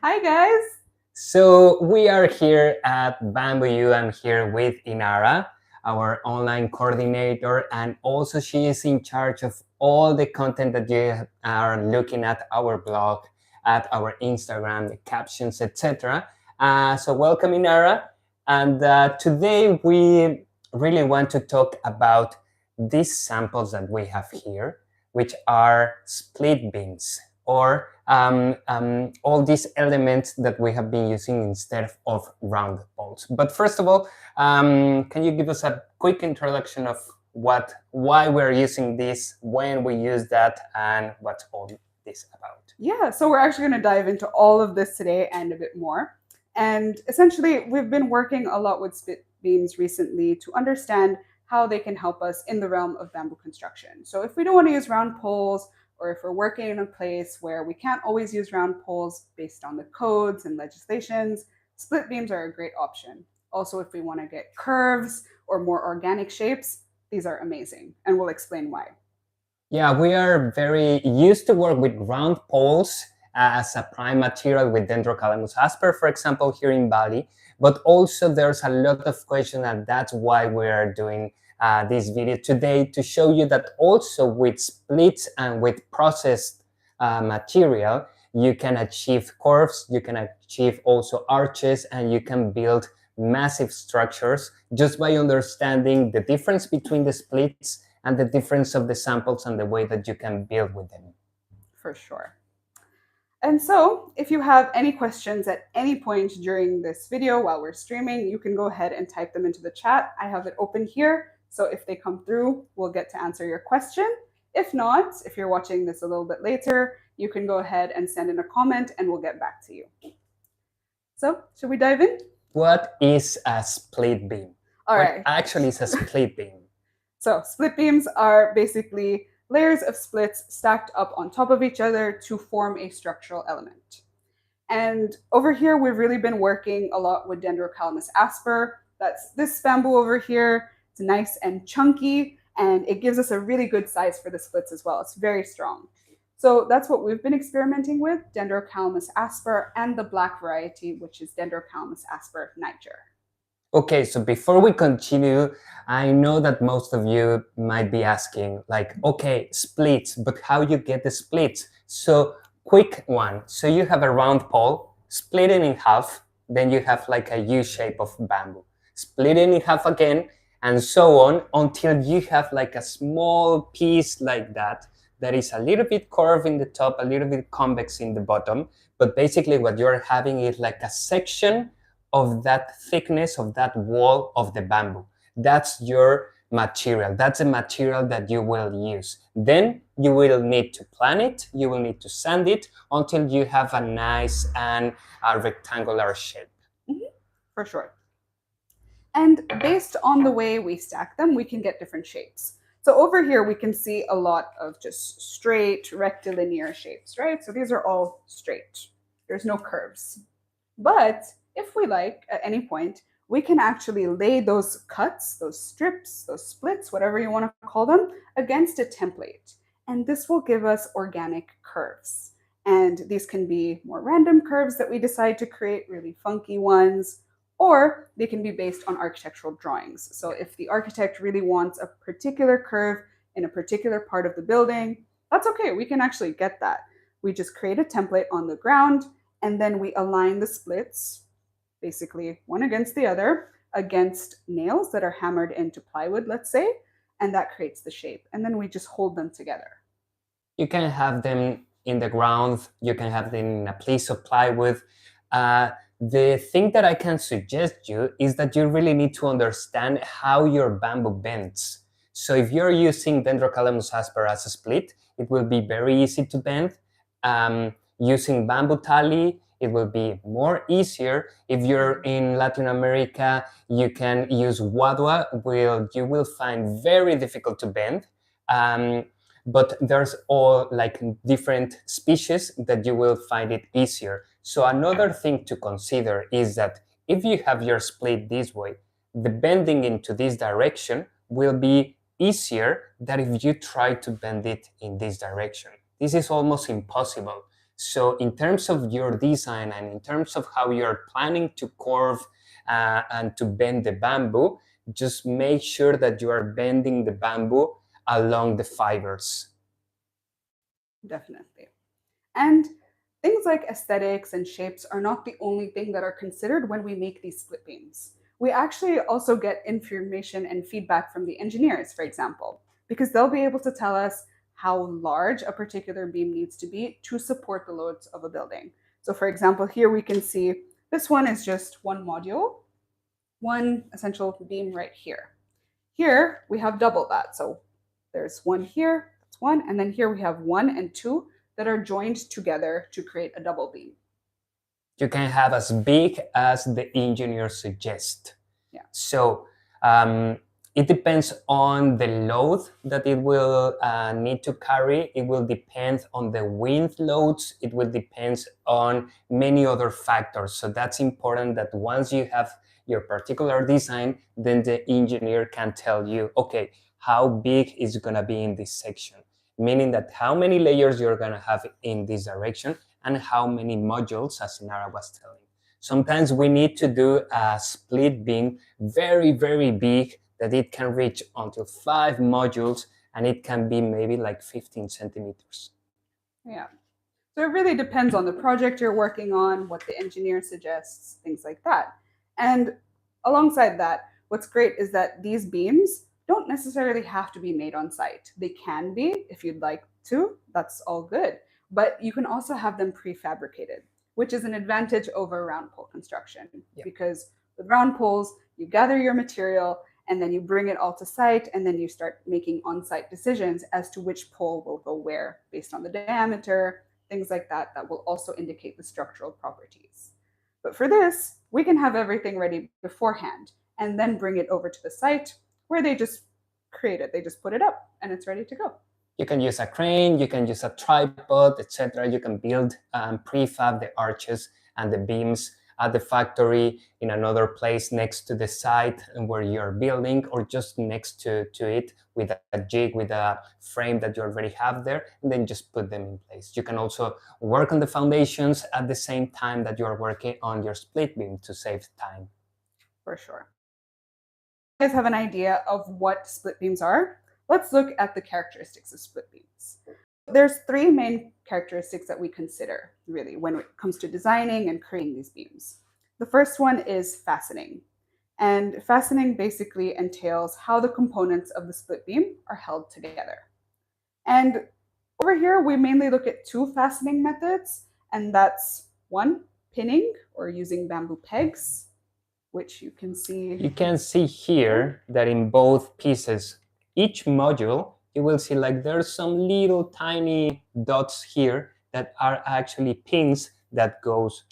Hi, guys. So we are here at Bamboo U. I'm here with Inara, our online coordinator, and also she is in charge of all the content that you are looking at our blog, at our Instagram, the captions, etc. So welcome, Inara. And today we really want to talk about these samples that we have here, which are split beams or all these elements that we have been using instead of round balls. But first of all, can you give us a quick introduction of why we're using this, when we use that, and what's all this about? Yeah, so we're actually going to dive into all of this today and a bit more. And essentially, we've been working a lot with split beams recently to understand how they can help us in the realm of bamboo construction. So if we don't want to use round poles, or if we're working in a place where we can't always use round poles based on the codes and legislations, split beams are a great option. Also, if we want to get curves or more organic shapes, these are amazing, and we'll explain why. Yeah, we are very used to work with round poles as a prime material with Dendrocalamus asper, for example, here in Bali. But also there's a lot of questions, and that's why we are doing this video today, to show you that also with splits and with processed material, you can achieve curves, you can achieve also arches, and you can build massive structures just by understanding the difference between the splits and the difference of the samples and the way that you can build with them. For sure. And so, if you have any questions at any point during this video while we're streaming, you can go ahead and type them into the chat. I have it open here, so if they come through, we'll get to answer your question. If not, if you're watching this a little bit later, you can go ahead and send in a comment and we'll get back to you. So, should we dive in? What is a split beam? All right. What actually is a split beam? So, split beams are basically layers of splits stacked up on top of each other to form a structural element. And over here, we've really been working a lot with Dendrocalamus asper. That's this bamboo over here. It's nice and chunky, and it gives us a really good size for the splits as well. It's very strong. So that's what we've been experimenting with, Dendrocalamus asper and the black variety, which is Dendrocalamus asper niger. Okay, so before we continue, I know that most of you might be asking, like, okay, splits, but how you get the splits? So quick one. So you have a round pole, split it in half, then you have like a U shape of bamboo. Split it in half again, and so on until you have like a small piece like that is a little bit curved in the top, a little bit convex in the bottom. But basically what you're having is like a section of that thickness of that wall of the bamboo. That's your material. That's a material that you will use. Then you will need to plan it, you will need to sand it until you have a nice and a rectangular shape. For sure. And based on the way we stack them, we can get different shapes. So over here, we can see a lot of just straight rectilinear shapes, right? So these are all straight. There's no curves. But if we like, at any point, we can actually lay those cuts, those strips, those splits, whatever you want to call them, against a template. And this will give us organic curves. And these can be more random curves that we decide to create, really funky ones, or they can be based on architectural drawings. So if the architect really wants a particular curve in a particular part of the building, that's okay, we can actually get that. We just create a template on the ground, and then we align the splits, basically one against the other, against nails that are hammered into plywood, let's say, and that creates the shape. And then we just hold them together. You can have them in the ground, you can have them in a piece of plywood. The thing that I can suggest you is that you really need to understand how your bamboo bends. So if you're using Dendrocalamus asper as a split, it will be very easy to bend. Using bamboo tali, it will be more easier. If you're in Latin America, you can use wadua, you will find very difficult to bend. But there's all like different species that you will find it easier. So another thing to consider is that if you have your split this way, the bending into this direction will be easier than if you try to bend it in this direction. This is almost impossible. So in terms of your design and in terms of how you're planning to curve and to bend the bamboo, just make sure that you are bending the bamboo along the fibers. Definitely. And things like aesthetics and shapes are not the only thing that are considered when we make these split beams. We actually also get information and feedback from the engineers, for example, because they'll be able to tell us how large a particular beam needs to be to support the loads of a building. So, for example, here we can see this one is just one module, one essential beam right here. Here we have double that. So there's one here, that's one, and then here we have one and two that are joined together to create a double beam. You can have as big as the engineer suggests. Yeah. So it depends on the load that it will need to carry. It will depend on the wind loads. It will depend on many other factors. So that's important that once you have your particular design, then the engineer can tell you, okay, how big is it going to be in this section? Meaning that how many layers you're going to have in this direction and how many modules, as Nara was telling. Sometimes we need to do a split beam very, very big that it can reach until 5 modules and it can be maybe like 15 centimeters. Yeah. So it really depends on the project you're working on, what the engineer suggests, things like that. And alongside that, what's great is that these beams don't necessarily have to be made on site. They can be if you'd like to, that's all good. But you can also have them prefabricated, which is an advantage over round pole construction. Yeah. Because with round poles, you gather your material and then you bring it all to site and then you start making on-site decisions as to which pole will go where based on the diameter, things like that, that will also indicate the structural properties. But for this, we can have everything ready beforehand and then bring it over to the site where they just create it. They just put it up and it's ready to go. You can use a crane, you can use a tripod, etc. You can build prefab the arches and the beams at the factory, in another place next to the site where you're building, or just next to it with a jig, with a frame that you already have there, and then just put them in place. You can also work on the foundations at the same time that you're working on your split beam to save time. For sure. You guys have an idea of what split beams are? Let's look at the characteristics of split beams. There's 3 main characteristics that we consider, really, when it comes to designing and creating these beams. The first one is fastening. And fastening basically entails how the components of the split beam are held together. And over here, we mainly look at 2 fastening methods, and that's 1, pinning, or using bamboo pegs, which you can see. You can see here that in both pieces, each module, you will see like there's some little tiny dots here that are actually pins that goes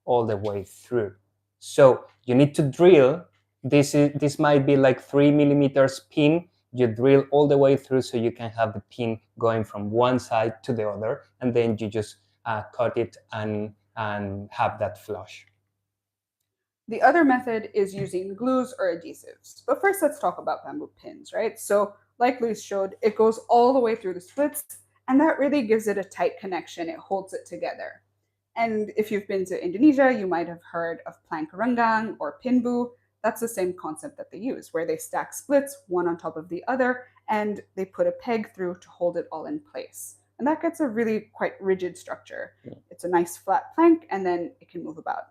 all the way through. So you need to drill. This might be like 3 millimeters pin. You drill all the way through so you can have the pin going from one side to the other, and then you just cut it and have that flush. The other method is using glues or adhesives. But first, let's talk about bamboo pins, right? So like Luis showed, it goes all the way through the splits, and that really gives it a tight connection. It holds it together. And if you've been to Indonesia, you might have heard of plank renggang or pinbu. That's the same concept that they use, where they stack splits one on top of the other, and they put a peg through to hold it all in place. And that gets a really quite rigid structure. It's a nice flat plank, and then it can move about.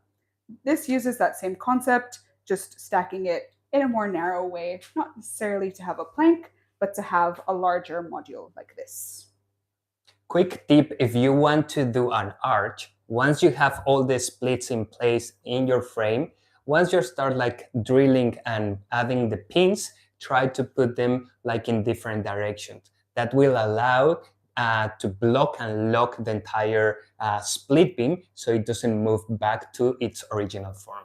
This uses that same concept, just stacking it in a more narrow way, not necessarily to have a plank, but to have a larger module like this. Quick tip, if you want to do an arch, once you have all the splits in place in your frame, once you start like drilling and adding the pins, try to put them like in different directions. That will allow to block and lock the entire split beam so it doesn't move back to its original form.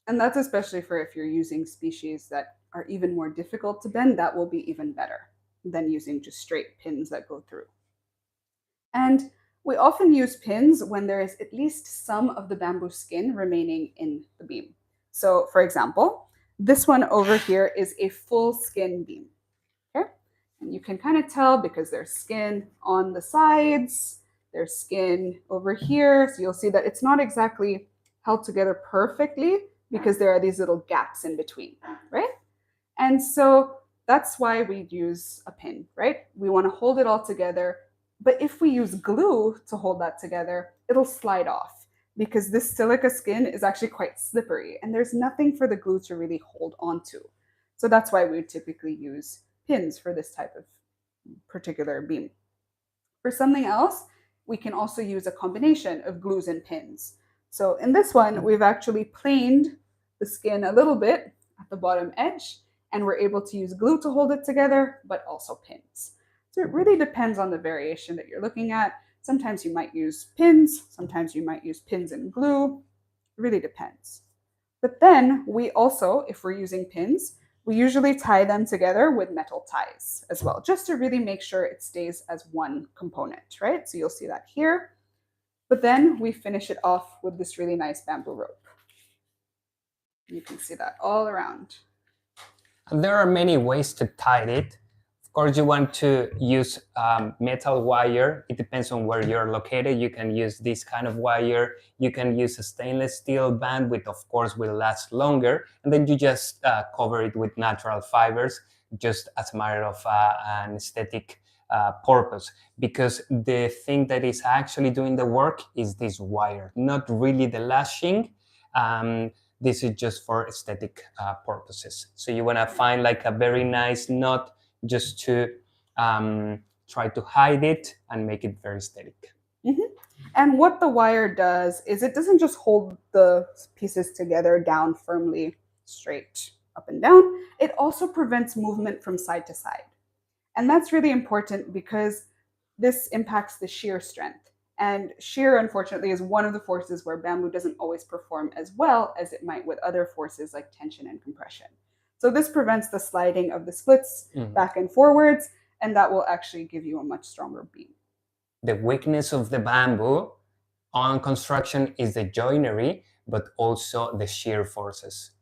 And that's especially for if you're using species that are even more difficult to bend, that will be even better than using just straight pins that go through. And we often use pins when there is at least some of the bamboo skin remaining in the beam. So for example, this one over here is a full skin beam. Okay? And you can kind of tell because there's skin on the sides There's skin over here. So you'll see that it's not exactly held together perfectly because there are these little gaps in between, right? And so that's why we use a pin, right? We want to hold it all together. But if we use glue to hold that together, it'll slide off because this silica skin is actually quite slippery and there's nothing for the glue to really hold onto. So that's why we would typically use pins for this type of particular beam. For something else, we can also use a combination of glues and pins. So in this one, we've actually planed the skin a little bit at the bottom edge, and we're able to use glue to hold it together, but also pins. So it really depends on the variation that you're looking at. Sometimes you might use pins, sometimes you might use pins and glue. It really depends. But then we also, if we're using pins, we usually tie them together with metal ties as well, just to really make sure it stays as one component, right? So you'll see that here. But then we finish it off with this really nice bamboo rope. You can see that all around. And there are many ways to tie it. Of course, you want to use metal wire. It depends on where you're located. You can use this kind of wire. You can use a stainless steel band, which of course will last longer. And then you just cover it with natural fibers, just as a matter of an aesthetic purpose. Because the thing that is actually doing the work is this wire, not really the lashing. This is just for aesthetic purposes. So you want to find like a very nice knot just to try to hide it and make it very aesthetic. Mm-hmm. And what the wire does is it doesn't just hold the pieces together down firmly, straight up and down. It also prevents movement from side to side. And that's really important because this impacts the shear strength. And shear, unfortunately, is one of the forces where bamboo doesn't always perform as well as it might with other forces like tension and compression. So this prevents the sliding of the splits back and forwards, and that will actually give you a much stronger beam. The weakness of the bamboo on construction is the joinery, but also the shear forces.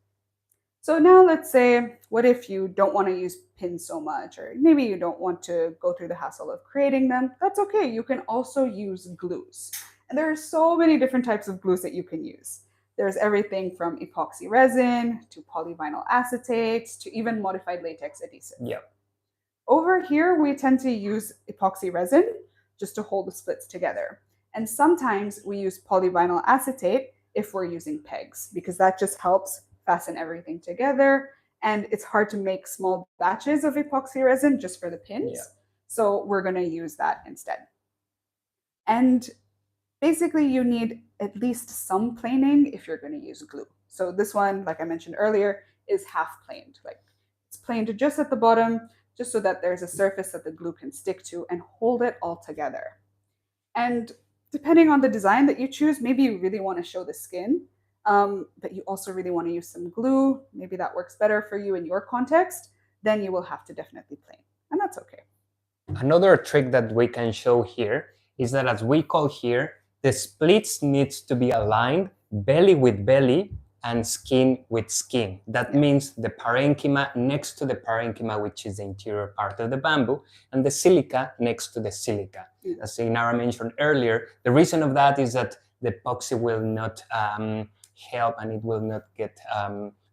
So now let's say, what if you don't want to use pins so much, or maybe you don't want to go through the hassle of creating them? That's okay. You can also use glues. And there are so many different types of glues that you can use. There's everything from epoxy resin to polyvinyl acetate to even modified latex adhesive. Yep. Over here, we tend to use epoxy resin just to hold the splits together. And sometimes we use polyvinyl acetate if we're using pegs, because that just helps fasten everything together. And it's hard to make small batches of epoxy resin just for the pins. Yeah. So we're going to use that instead. And basically, you need at least some planing if you're going to use glue. So this one, like I mentioned earlier, is half planed. Like it's planed just at the bottom, just so that there's a surface that the glue can stick to and hold it all together. And depending on the design that you choose, maybe you really want to show the skin, but you also really want to use some glue. Maybe that works better for you in your context. Then you will have to definitely plane, and that's okay. Another trick that we can show here is that, as we call here, the splits needs to be aligned belly with belly and skin with skin. That means the parenchyma next to the parenchyma, which is the interior part of the bamboo, and the silica next to the silica. As Inara mentioned earlier, the reason of that is that the epoxy will not help and it will not get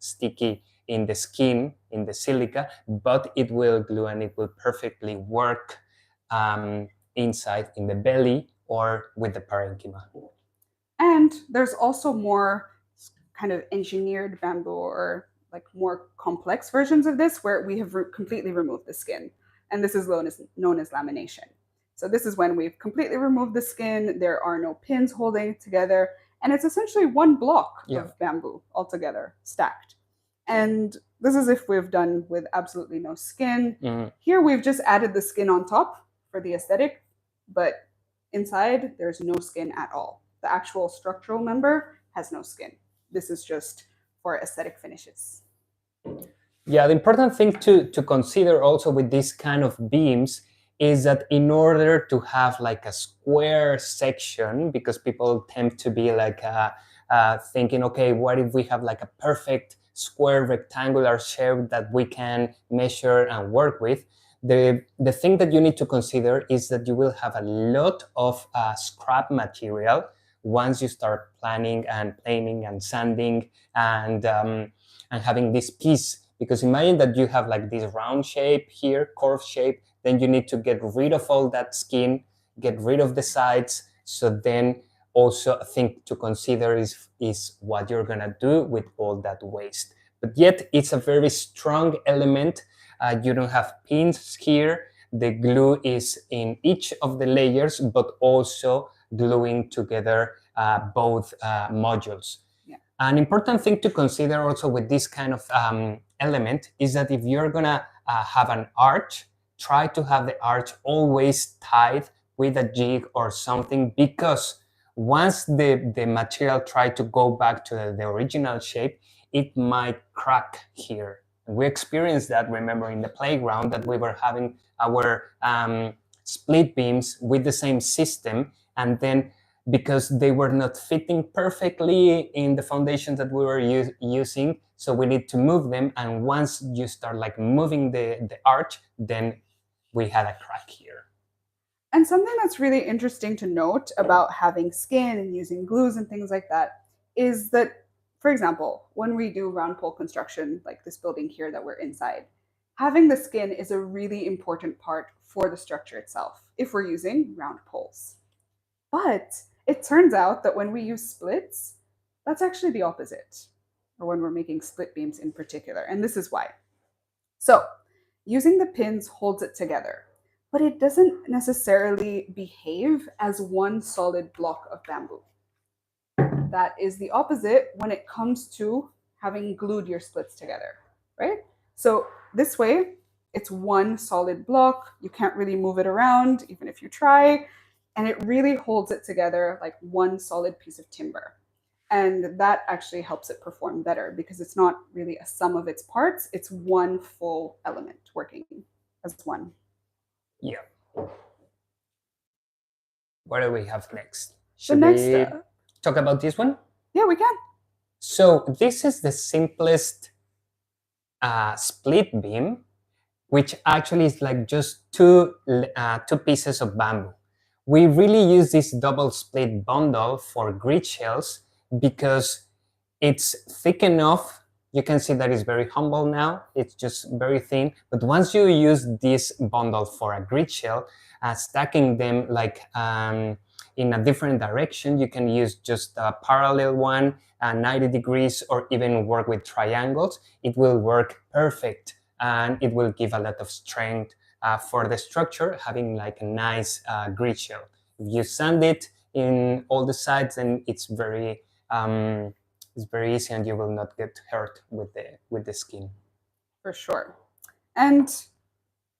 sticky in the skin, in the silica, but it will glue and it will perfectly work inside in the belly or with the parenchyma. And there's also more kind of engineered bamboo or like more complex versions of this where we have completely removed the skin. And this is known as lamination. So this is when we've completely removed the skin, there are no pins holding it together, and it's essentially one block of bamboo altogether stacked. And this is if we've done with absolutely no skin. Here we've just added the skin on top for the aesthetic, but inside there's no skin at all. The actual structural member has no skin. This is just for aesthetic finishes. Yeah, the important thing to consider also with these kind of beams is that in order to have like a square section, because people tend to be like thinking, okay, what if we have like a perfect square rectangular shape that we can measure and work with? The thing that you need to consider is that you will have a lot of scrap material once you start planning and planing and sanding and having this piece. Because imagine that you have like this round shape here, curve shape, then you need to get rid of all that skin, get rid of the sides. So then also a thing to consider is what you're gonna do with all that waste. But yet it's a very strong element. You don't have pins here. The glue is in each of the layers, but also gluing together both modules. Yeah. An important thing to consider also with this kind of element is that if you're gonna have an arch, try to have the arch always tied with a jig or something, because once the material try to go back to the original shape, it might crack here. We experienced that, remember, in the playground, that we were having our split beams with the same system, and then because they were not fitting perfectly in the foundations that we were using, so we need to move them, and once you start like moving the arch, then we had a crack here. And something that's really interesting to note about having skin and using glues and things like that is that, for example, when we do round pole construction, like this building here that we're inside, having the skin is a really important part for the structure itself if we're using round poles. But it turns out that when we use splits, that's actually the opposite, or when we're making split beams in particular. And this is why. So, using the pins holds it together, but it doesn't necessarily behave as one solid block of bamboo. That is the opposite when it comes to having glued your splits together, right? So this way, it's one solid block. You can't really move it around, even if you try, and it really holds it together like one solid piece of timber. And that actually helps it perform better because it's not really a sum of its parts, it's one full element working as one. Yeah. What do we have next? So Should next, we talk about this one? yeah, we can. So this is the simplest split beam, which actually is like just two pieces of bamboo. We really use this double split bundle for grid shells because it's thick enough. You can see that it's very humble now. It's just very thin. But once you use this bundle for a grid shell, stacking them like in a different direction, you can use just a parallel one, 90 degrees, or even work with triangles. It will work perfect, and it will give a lot of strength for the structure, having like a nice grid shell. If you sand it in all the sides, then it's very easy, and you will not get hurt with the skin. For sure. And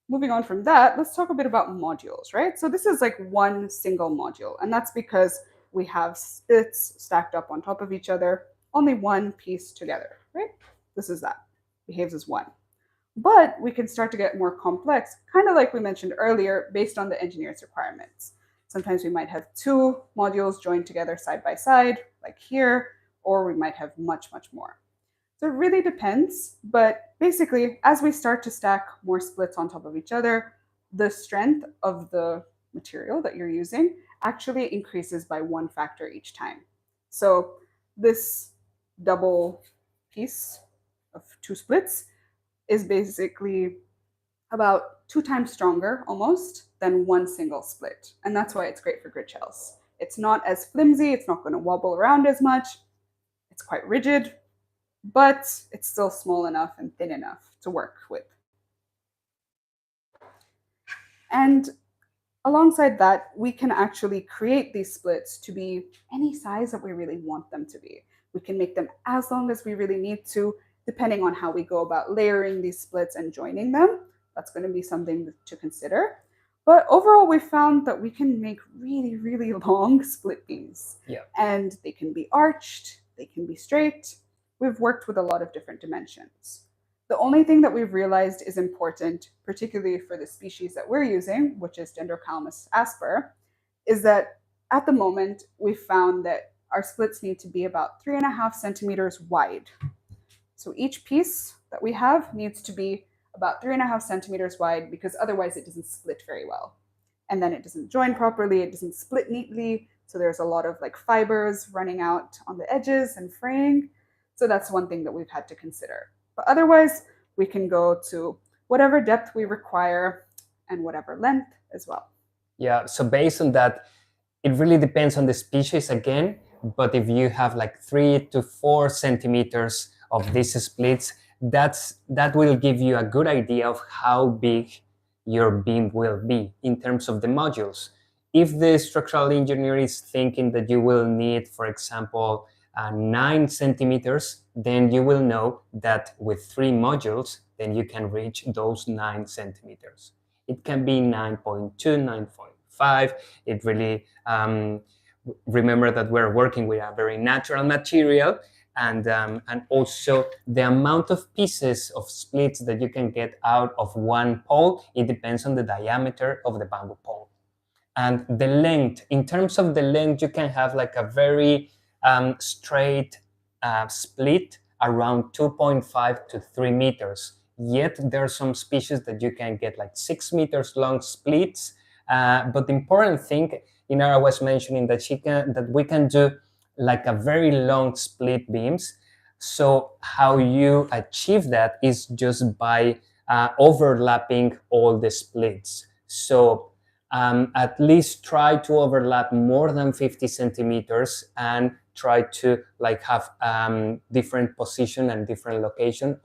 moving on from that, let's talk a bit about modules, right? So this is like one single module, and that's because we have splits stacked up on top of each other, only one piece together, right? This is that, behaves as one. But we can start to get more complex, kind of like we mentioned earlier, based on the engineer's requirements. Sometimes we might have two modules joined together side by side, like here, or we might have much, much more. So it really depends, but basically, as we start to stack more splits on top of each other, the strength of the material that you're using actually increases by one factor each time. So this double piece of two splits is basically about 2 times stronger almost than one single split. And that's why it's great for grid shells. It's not as flimsy, it's not going to wobble around as much, it's quite rigid, but it's still small enough and thin enough to work with. And alongside that, we can actually create these splits to be any size that we really want them to be. We can make them as long as we really need to, depending on how we go about layering these splits and joining them. That's going to be something to consider. But overall, we found that we can make really, really long split beams. Yeah. And they can be arched, they can be straight. We've worked with a lot of different dimensions. The only thing that we've realized is important, particularly for the species that we're using, which is Dendrocalamus asper, is that at the moment we've found that our splits need to be about 3.5 centimeters wide. So each piece that we have needs to be about 3.5 centimeters wide, because otherwise it doesn't split very well. And then it doesn't join properly, it doesn't split neatly. So there's a lot of like fibers running out on the edges and fraying. So that's one thing that we've had to consider. But otherwise, we can go to whatever depth we require and whatever length as well. Yeah, so based on that, it really depends on the species again, but if you have like 3 to 4 centimeters of these splits, that will give you a good idea of how big your beam will be in terms of the modules. If the structural engineer is thinking that you will need, for example, 9 centimeters, then you will know that with 3 modules, then you can reach those 9 centimeters. It can be 9.2, 9.5. It really, remember that we're working with a very natural material, and also the amount of pieces of splits that you can get out of one pole, it depends on the diameter of the bamboo pole. And the length, in terms of the length, you can have like a very straight split around 2.5 to 3 meters. Yet there are some species that you can get like 6 meters long splits. But the important thing, Inara was mentioning that we can do like a very long split beams. So how you achieve that is just by overlapping all the splits. So at least try to overlap more than 50 centimeters and try to like have different position and different location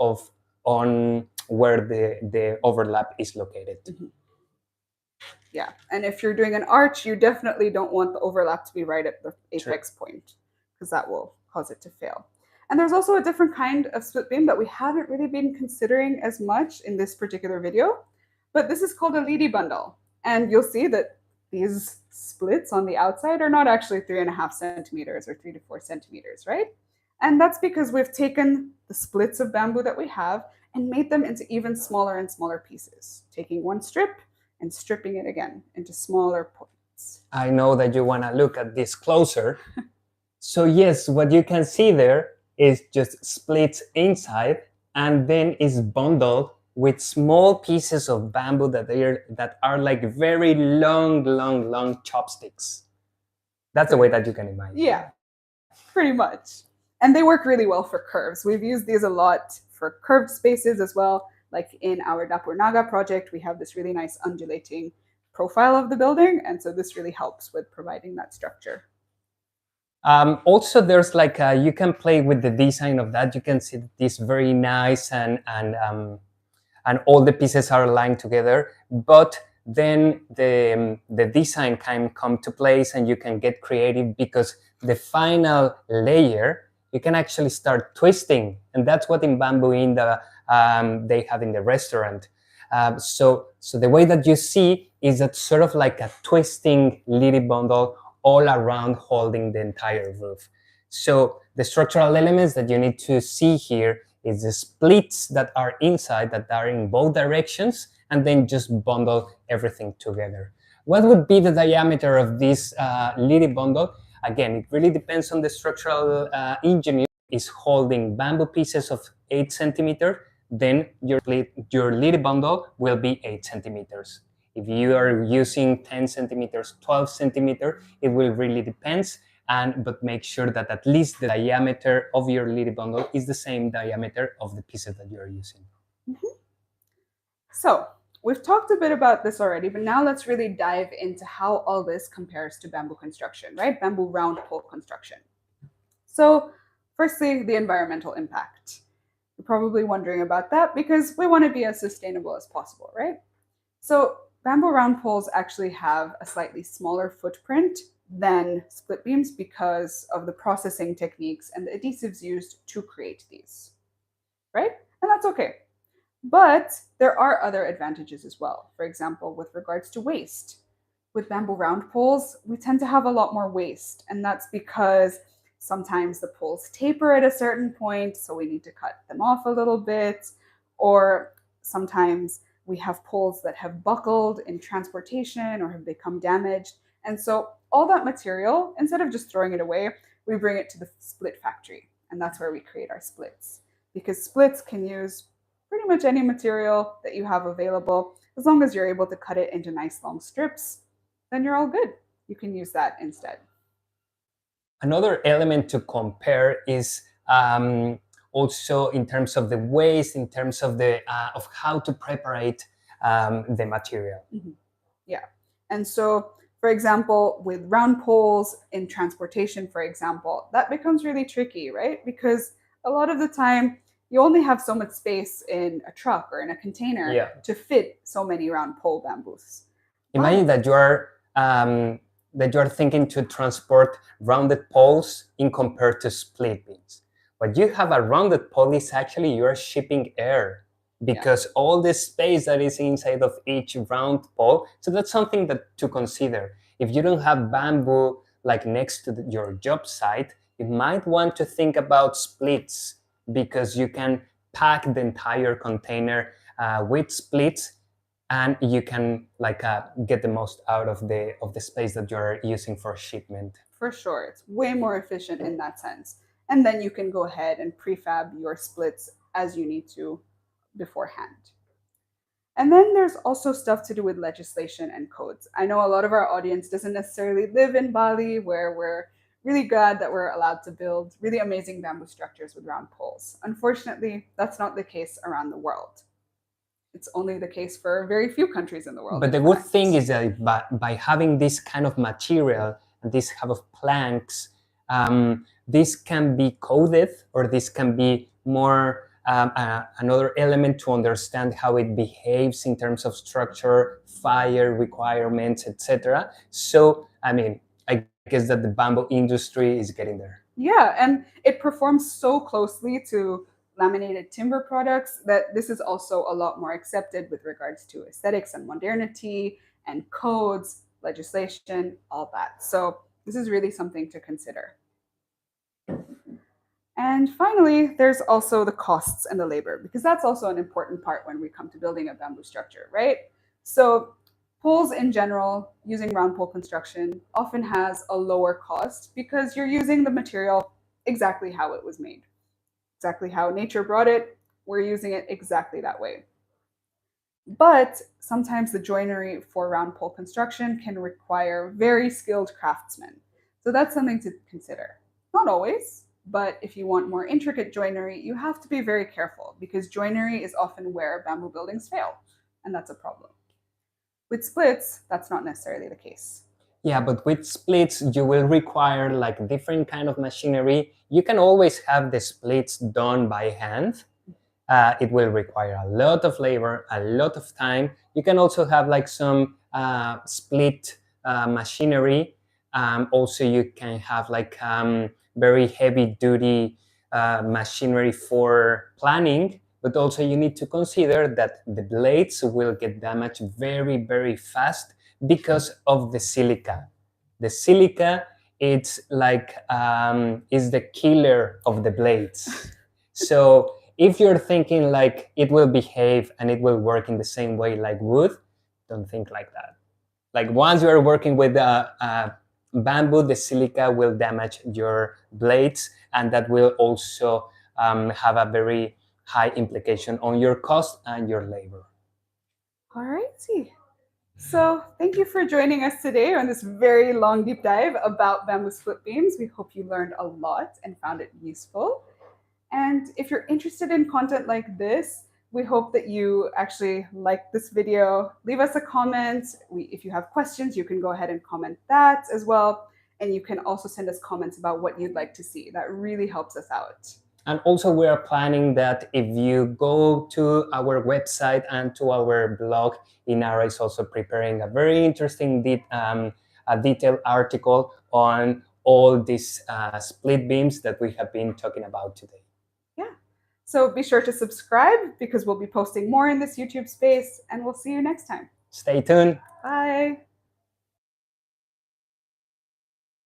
on where the overlap is located. Mm-hmm. Yeah, and if you're doing an arch, you definitely don't want the overlap to be right at the apex point, because that will cause it to fail. And there's also a different kind of split beam that we haven't really been considering as much in this particular video, but this is called a leady bundle. And you'll see that these splits on the outside are not actually 3.5 centimeters or 3 to 4 centimeters, right? And that's because we've taken the splits of bamboo that we have and made them into even smaller and smaller pieces, taking one strip and stripping it again into smaller points. I know that you want to look at this closer. So yes, what you can see there is just splits inside, and then is bundled with small pieces of bamboo that are like very long chopsticks. That's the way that you can imagine. Yeah, pretty much. And they work really well for curves. We've used these a lot for curved spaces as well. Like in our Dapur Naga project, we have this really nice undulating profile of the building. And so this really helps with providing that structure. Also, there's like you can play with the design of that. You can see this very nice and all the pieces are aligned together. But then the design can come to place, and you can get creative, because the final layer you can actually start twisting, and that's what in Bamboo Inda they have in the restaurant. So the way that you see is that sort of like a twisting leady bundle all around, holding the entire roof. So the structural elements that you need to see here is the splits that are inside, that are in both directions, and then just bundle everything together. What would be the diameter of this leady bundle? Again, it really depends on the structural engineer. Is holding bamboo pieces of 8 centimeters, then your leady bundle will be 8 centimeters. If you are using 10 centimeters, 12 centimeters, it will really depends. But make sure that at least the diameter of your leady bundle is the same diameter of the pieces that you are using. Mm-hmm. So we've talked a bit about this already, but now let's really dive into how all this compares to bamboo construction, right? Bamboo round pole construction. So firstly, the environmental impact. You're probably wondering about that because we want to be as sustainable as possible, right? So bamboo round poles actually have a slightly smaller footprint than split beams because of the processing techniques and the adhesives used to create these, right? And that's okay. But there are other advantages as well. For example, with regards to waste. With bamboo round poles, we tend to have a lot more waste, and that's because sometimes the poles taper at a certain point, so we need to cut them off a little bit, or sometimes we have poles that have buckled in transportation or have become damaged. And so all that material, instead of just throwing it away, we bring it to the split factory, and that's where we create our splits. Because splits can use pretty much any material that you have available. As long as you're able to cut it into nice long strips, then you're all good. You can use that instead. Another element to compare is also in terms of the waste, in terms of the of how to prepare the material. Yeah. And so, for example, with round poles in transportation, for example, that becomes really tricky, right? Because a lot of the time, you only have so much space in a truck or in a container Yeah. to fit so many round pole bamboos. Imagine that you are thinking to transport rounded poles in compared to split beams. What you have a rounded pole is actually you are shipping air, because all the space that is inside of each round pole. So that's something that to consider. If you don't have bamboo like next to your job site, you might want to think about splits, because you can pack the entire container with splits, and you can get the most out of the space that you're using for shipment. For sure, it's way more efficient in that sense. And then you can go ahead and prefab your splits as you need to beforehand. And then there's also stuff to do with legislation and codes. I know a lot of our audience doesn't necessarily live in Bali, where we're really glad that we're allowed to build really amazing bamboo structures with round poles. Unfortunately, that's not the case around the world. It's only the case for very few countries in the world. But the good thing is that by having this kind of material and this kind of planks, this can be coded, or this can be more another element to understand how it behaves in terms of structure, fire requirements, etc. So, I mean, I guess that the bamboo industry is getting there. Yeah, and it performs so closely to laminated timber products that this is also a lot more accepted with regards to aesthetics and modernity and codes, legislation, all that. So this is really something to consider. And finally, there's also the costs and the labor, because that's also an important part when we come to building a bamboo structure, right? So poles in general, using round pole construction, often has a lower cost because you're using the material exactly how it was made, exactly how nature brought it. We're using it exactly that way. But sometimes the joinery for round pole construction can require very skilled craftsmen. So that's something to consider. Not always, but if you want more intricate joinery, you have to be very careful, because joinery is often where bamboo buildings fail, and that's a problem. With splits, that's not necessarily the case. Yeah, but with splits, you will require like different kind of machinery. You can always have the splits done by hand. It will require a lot of labor, a lot of time. You can also have like some split machinery. Also, you can have like very heavy duty machinery for planning, but also you need to consider that the blades will get damaged very, very fast because of the silica. The silica, it's like is the killer of the blades. So if you're thinking like it will behave and it will work in the same way like wood, don't think like that. Like once you are working with bamboo, the silica will damage your blades, and that will also have a very high implication on your cost and your labor. All righty. So thank you for joining us today on this very long deep dive about bamboo split beams. We hope you learned a lot and found it useful. And if you're interested in content like this, we hope that you actually like this video. Leave us a comment. If you have questions, you can go ahead and comment that as well. And you can also send us comments about what you'd like to see. That really helps us out. And also we are planning that if you go to our website and to our blog, Inara is also preparing a very interesting a detailed article on all these split beams that we have been talking about today. Yeah. So be sure to subscribe, because we'll be posting more in this YouTube space, and we'll see you next time. Stay tuned. Bye.